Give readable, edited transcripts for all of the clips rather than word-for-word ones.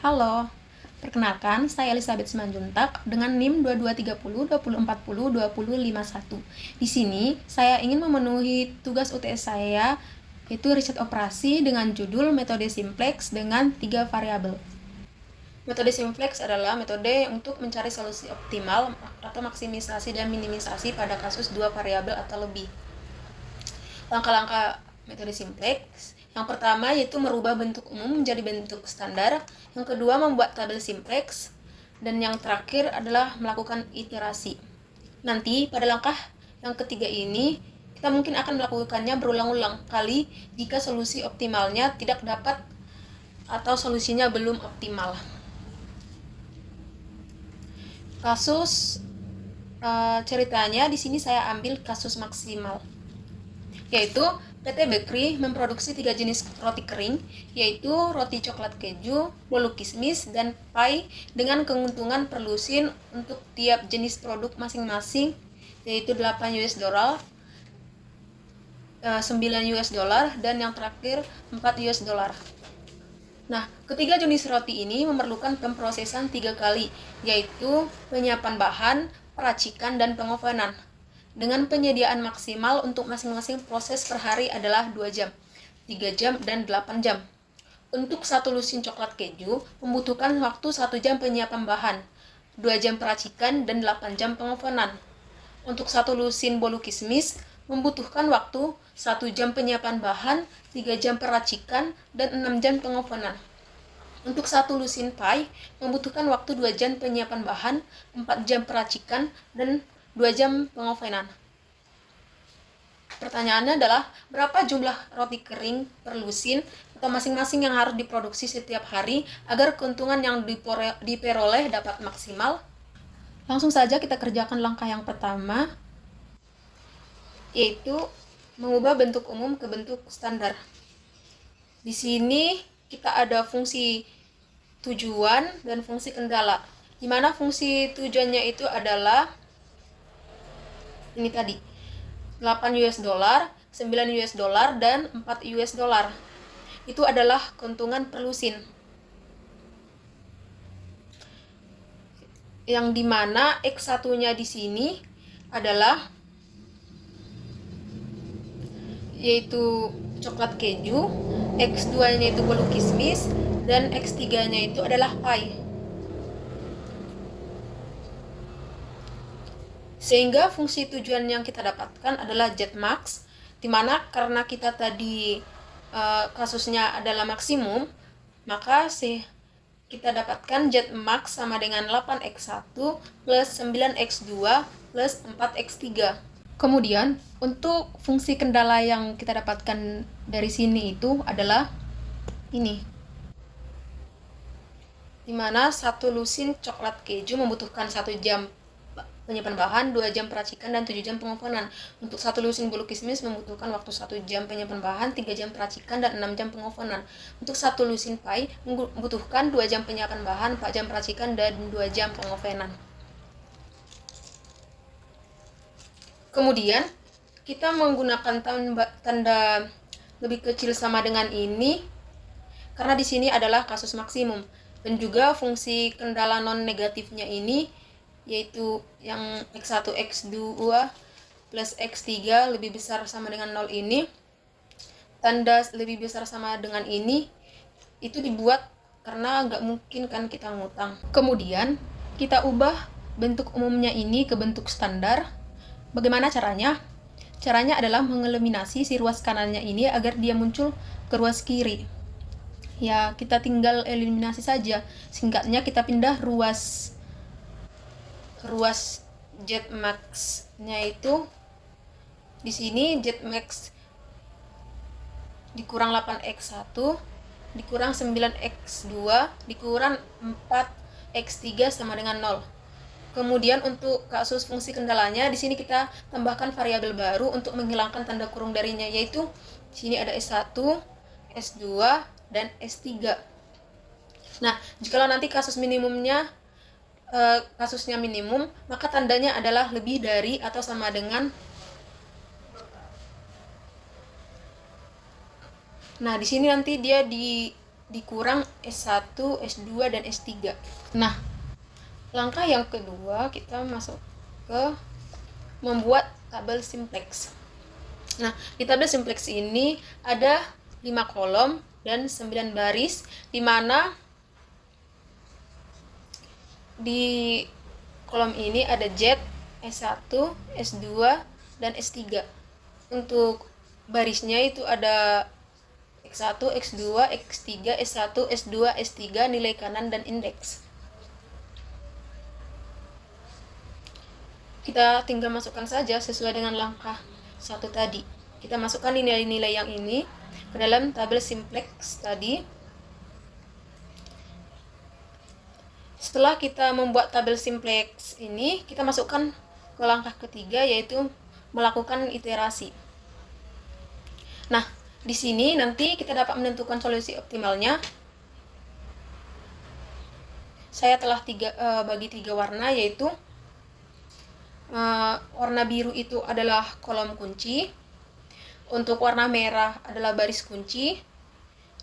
Halo, perkenalkan saya Elizabeth Simanjuntak dengan NIM 2230 2040 2051. Di sini saya ingin memenuhi tugas UTS saya, yaitu riset operasi dengan judul metode simplex dengan 3 variabel. Metode simplex adalah metode untuk mencari solusi optimal atau maksimisasi dan minimisasi pada kasus 2 variabel atau lebih. Langkah-langkah metode simplex: yang pertama yaitu merubah bentuk umum menjadi bentuk standar, yang kedua membuat tabel simplex, dan yang terakhir adalah melakukan iterasi. Nanti pada langkah yang ketiga ini kita mungkin akan melakukannya berulang-ulang kali jika solusi optimalnya tidak dapat atau solusinya belum optimal. Kasus ceritanya di sini saya ambil kasus maksimal, yaitu PT Bakery memproduksi 3 jenis roti kering, yaitu roti coklat keju, bolu kismis, dan pie dengan keuntungan per lusin untuk tiap jenis produk masing-masing, yaitu 8 US dollar, 9 US dollar, dan yang terakhir 4 US dollar. Nah, ketiga jenis roti ini memerlukan pemprosesan 3 kali, yaitu penyiapan bahan, peracikan, dan pengovenan. Dengan penyediaan maksimal untuk masing-masing proses per hari adalah 2 jam, 3 jam, dan 8 jam. Untuk satu lusin coklat keju membutuhkan waktu 1 jam penyiapan bahan, 2 jam peracikan, dan 8 jam pengovenan. Untuk satu lusin bolu kismis membutuhkan waktu 1 jam penyiapan bahan, 3 jam peracikan, dan 6 jam pengovenan. Untuk satu lusin pie membutuhkan waktu 2 jam penyiapan bahan, 4 jam peracikan, dan 2 jam pengovenan. Pertanyaannya adalah, berapa jumlah roti kering per lusin atau masing-masing yang harus diproduksi setiap hari agar keuntungan yang diperoleh dapat maksimal? Langsung saja kita kerjakan langkah yang pertama, yaitu mengubah bentuk umum ke bentuk standar. Di sini kita ada fungsi tujuan dan fungsi kendala, di mana fungsi tujuannya itu adalah ini tadi, 8 US dollar, 9 US dollar, dan 4 US dollar. Itu adalah keuntungan per lusin. Yang dimana X1-nya di sini adalah yaitu coklat keju, X2-nya itu bolu kismis, dan X3-nya itu adalah pie. Sehingga fungsi tujuan yang kita dapatkan adalah Z-max, dimana karena kita tadi kasusnya adalah maksimum, maka kita dapatkan Z-max sama dengan 8X1 plus 9X2 plus 4X3. Kemudian untuk fungsi kendala yang kita dapatkan dari sini itu adalah ini, dimana satu lusin coklat keju membutuhkan 1 jam penyimpanan bahan, 2 jam peracikan, dan 7 jam pengovenan. Untuk satu lusin bolu kismis membutuhkan waktu 1 jam penyimpanan bahan, 3 jam peracikan, dan 6 jam pengovenan. Untuk satu lusin pie membutuhkan 2 jam penyiapan bahan, 4 jam peracikan, dan 2 jam pengovenan. Kemudian kita menggunakan tanda lebih kecil sama dengan ini karena di sini adalah kasus maksimum, dan juga fungsi kendala non negatifnya ini yaitu yang X1, X2 plus X3 lebih besar sama dengan 0 ini, tanda lebih besar sama dengan ini itu dibuat karena nggak mungkin kan kita ngutang. Kemudian kita ubah bentuk umumnya ini ke bentuk standar. Bagaimana caranya? Caranya adalah mengeliminasi si ruas kanannya ini agar dia muncul ke ruas kiri. Ya, kita tinggal eliminasi saja. Singkatnya kita pindah ruas Z-max-nya itu di sini Z-max dikurang 8X1 dikurang 9X2 dikurang 4X3 sama dengan 0. Kemudian untuk kasus fungsi kendalanya di sini kita tambahkan variabel baru untuk menghilangkan tanda kurung darinya, yaitu di sini ada S1, S2, dan S3. Nah, jikalau nanti kasusnya minimum, maka tandanya adalah lebih dari atau sama dengan. Nah, di sini nanti dia dikurang S1, S2, dan S3. Nah, langkah yang kedua kita masuk ke membuat tabel simplex. Nah, di tabel simplex ini ada 5 kolom dan 9 baris, di mana di kolom ini ada Z, S1, S2, dan S3. Untuk barisnya itu ada X1, X2, X3, S1, S2, S3, nilai kanan, dan indeks. Kita tinggal masukkan saja sesuai dengan langkah 1 tadi. Kita masukkan nilai-nilai yang ini ke dalam tabel simplex tadi. Setelah kita membuat tabel simplex ini, kita masukkan ke langkah ketiga, yaitu melakukan iterasi. Nah, di sini nanti kita dapat menentukan solusi optimalnya. Saya telah bagi 3 warna, yaitu warna biru itu adalah kolom kunci, untuk warna merah adalah baris kunci,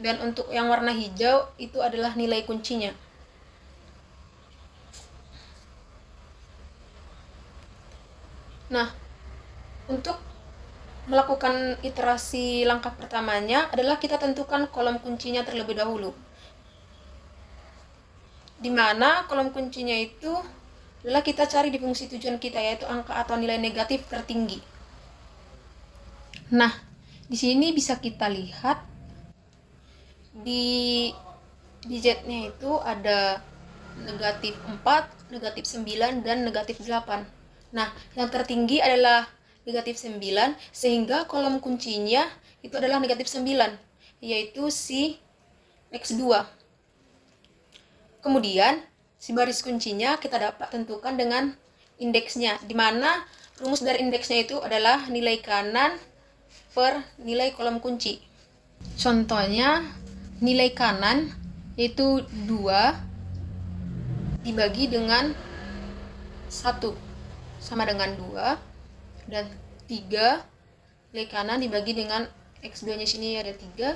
dan untuk yang warna hijau itu adalah nilai kuncinya. Nah, untuk melakukan iterasi langkah pertamanya adalah kita tentukan kolom kuncinya terlebih dahulu, di mana kolom kuncinya itu adalah kita cari di fungsi tujuan kita, yaitu angka atau nilai negatif tertinggi. Nah, di sini bisa kita lihat di Z-nya itu ada negatif 4, negatif 9, dan negatif 8. Nah, yang tertinggi adalah negatif 9, sehingga kolom kuncinya itu adalah negatif 9, yaitu si X2. Kemudian, si baris kuncinya kita dapat tentukan dengan indeksnya, di mana rumus dari indeksnya itu adalah nilai kanan per nilai kolom kunci. Contohnya, nilai kanan yaitu 2 dibagi dengan 1 sama dengan 2, dan 3 nilai kanan dibagi dengan X2 nya sini ada 3,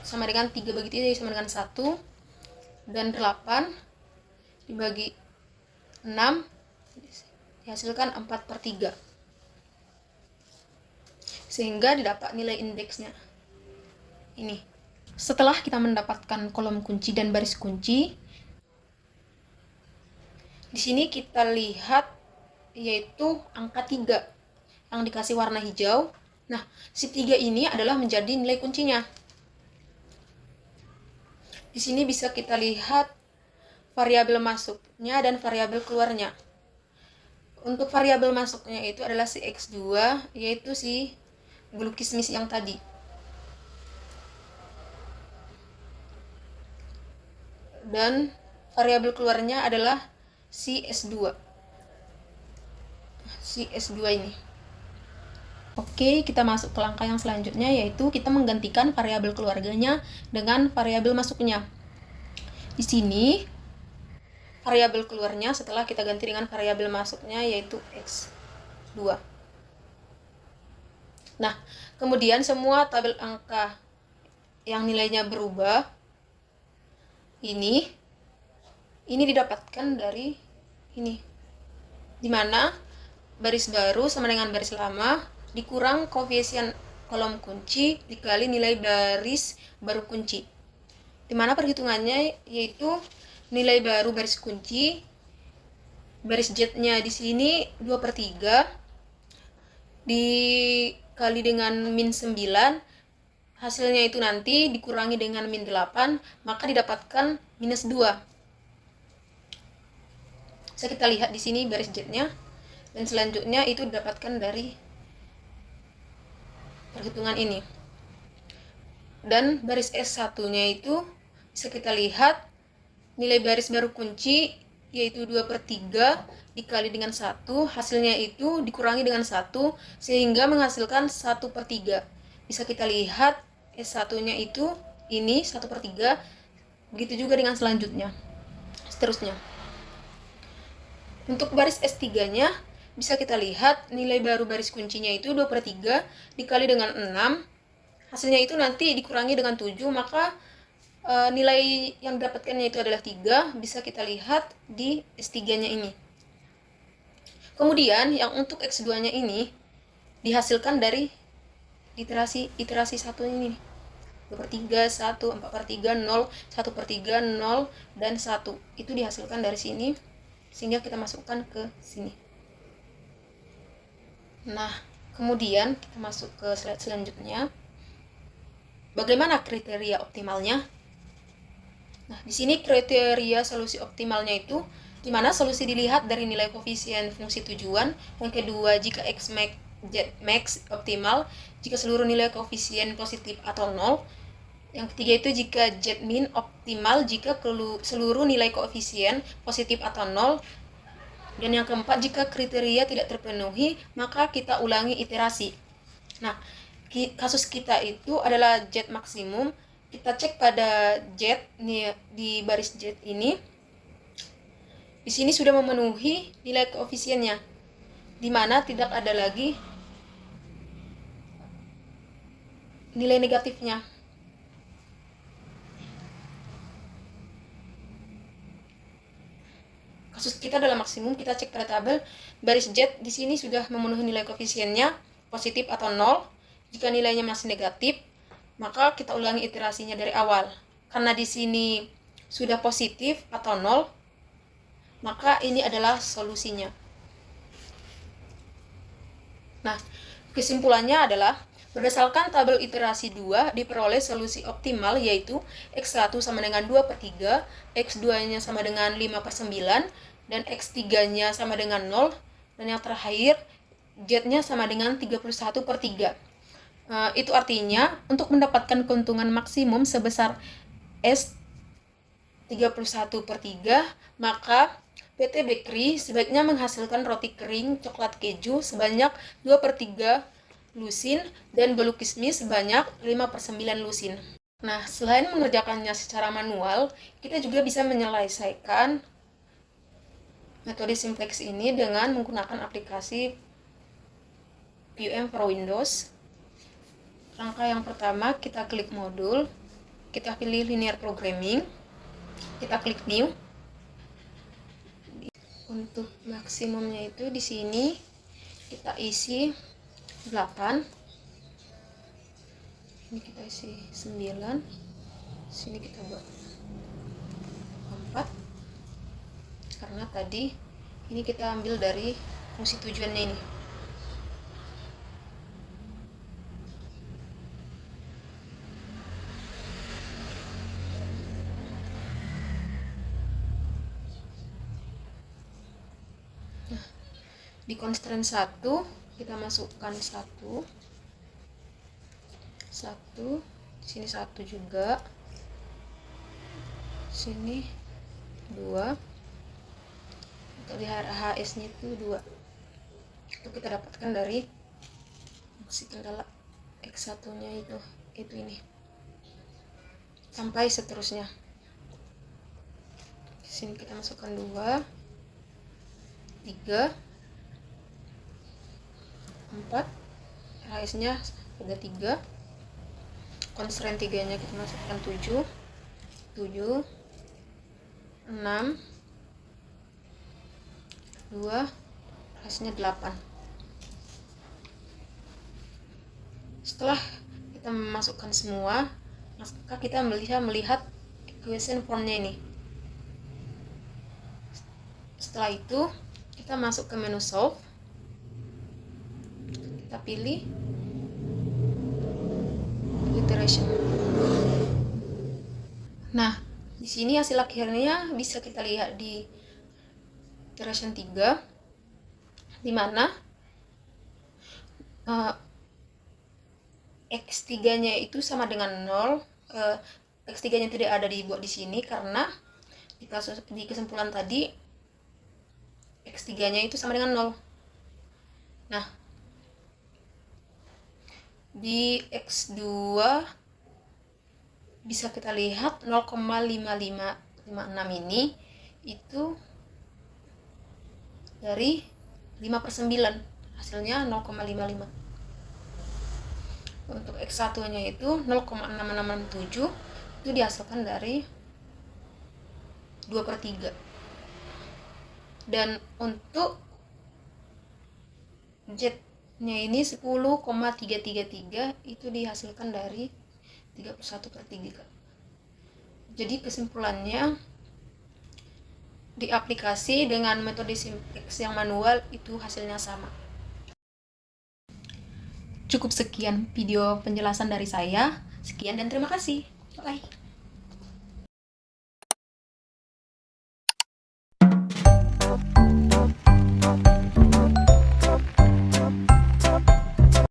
sama dengan 3 bagi 3 sama dengan 1, dan 8 dibagi 6 dihasilkan 4/3, sehingga didapat nilai indeksnya ini. Setelah kita mendapatkan kolom kunci dan baris kunci, di sini kita lihat yaitu angka 3 yang dikasih warna hijau. Nah, si 3 ini adalah menjadi nilai kuncinya. Di sini bisa kita lihat variabel masuknya dan variabel keluarnya. Untuk variabel masuknya itu adalah si X2, yaitu si bulu kismis yang tadi. Dan variabel keluarnya adalah si S2. Si S2 ini. Oke, kita masuk ke langkah yang selanjutnya, yaitu kita menggantikan variabel keluarganya dengan variabel masuknya. Di sini variabel keluarnya setelah kita ganti dengan variabel masuknya, yaitu X2. Nah, kemudian semua tabel angka yang nilainya berubah ini didapatkan dari ini, dimana baris baru sama dengan baris lama dikurang koefisien kolom kunci dikali nilai baris baru kunci, dimana perhitungannya yaitu nilai baru baris kunci, baris Z-nya di sini 2/3 dikali dengan min 9, hasilnya itu nanti dikurangi dengan min 8, maka didapatkan minus 2. Bisa kita lihat di sini baris Z-nya, dan selanjutnya itu didapatkan dari perhitungan ini. Dan baris S1-nya itu bisa kita lihat nilai baris baru kunci yaitu 2/3 dikali dengan 1, hasilnya itu dikurangi dengan 1, sehingga menghasilkan 1/3. Bisa kita lihat S1-nya itu ini 1/3, begitu juga dengan selanjutnya, seterusnya. Untuk baris S3-nya bisa kita lihat nilai baru baris kuncinya itu 2/3 dikali dengan 6, hasilnya itu nanti dikurangi dengan 7, maka nilai yang didapatkannya itu adalah 3, bisa kita lihat di S3-nya ini. Kemudian yang untuk X2-nya ini dihasilkan dari iterasi 1 ini. 2/3, 1, 4/3, 0, 1/3, 0, dan 1. Itu dihasilkan dari sini, sehingga kita masukkan ke sini. Nah, kemudian kita masuk ke slide selanjutnya. Bagaimana kriteria optimalnya? Nah, di sini kriteria solusi optimalnya itu di mana solusi dilihat dari nilai koefisien fungsi tujuan. Yang kedua, jika X max, Z max optimal jika seluruh nilai koefisien positif atau 0. Yang ketiga itu jika Z min optimal jika seluruh nilai koefisien positif atau 0. Dan yang keempat, jika kriteria tidak terpenuhi, maka kita ulangi iterasi. Nah, kasus kita itu adalah Z maksimum. Kita cek pada Z nih, di baris Z ini. Di sini sudah memenuhi nilai koefisiennya, di mana tidak ada lagi nilai negatifnya. Kasus kita adalah maksimum, kita cek pada tabel baris Z di sini sudah memenuhi nilai koefisiennya positif atau 0. Jika nilainya masih negatif, maka kita ulangi iterasinya dari awal. Karena di sini sudah positif atau 0, maka ini adalah solusinya. Nah, kesimpulannya adalah berdasarkan tabel iterasi 2 diperoleh solusi optimal, yaitu X1 sama dengan 2/3, X2-nya sama dengan 5/9, dan X3-nya sama dengan 0, dan yang terakhir Z-nya sama dengan 31/3. Itu artinya untuk mendapatkan keuntungan maksimum sebesar S 31/3, maka PT Bakery sebaiknya menghasilkan roti kering coklat keju sebanyak 2/3 lusin dan bolu kismis sebanyak 5/9 lusin. Nah, selain mengerjakannya secara manual, kita juga bisa menyelesaikan metode simplex ini dengan menggunakan aplikasi PUM for Windows. Langkah yang pertama, kita klik modul, kita pilih linear programming, kita klik new. Untuk maksimumnya itu di sini kita isi 8. Ini kita isi 9. Sini kita buat 4. Karena tadi ini kita ambil dari fungsi tujuannya ini. Di constraint 1 kita masukkan 1, sini 1 juga, sini 2, untuk di HS nya itu 2. Itu kita dapatkan dari fungsi kendala X1 nya itu ini, sampai seterusnya. Di sini kita masukkan 2, 3, 4, HS-nya ada 3, constraint 3-nya kita masukkan 7, 6, 2, HS-nya 8. Setelah kita memasukkan semua, maka kita melihat equation formnya ini. Setelah itu kita masuk ke menu solve, kita pilih iteration. Nah, di sini hasil akhirnya bisa kita lihat di iteration 3, di mana X3-nya itu sama dengan 0. X3-nya tidak ada dibuat di sini karena di kesimpulan tadi X3-nya itu sama dengan 0. Nah, di X2 bisa kita lihat 0,5556 ini itu dari 5/9, hasilnya 0,55. Untuk X1 nya itu 0,6667, itu itu dihasilkan dari 2/3. Dan untuk Z-nya ini 10,333 itu dihasilkan dari 31/3. Jadi kesimpulannya, di aplikasi dengan metode simplex yang manual itu hasilnya sama. Cukup sekian video penjelasan dari saya. Sekian dan terima kasih. Bye.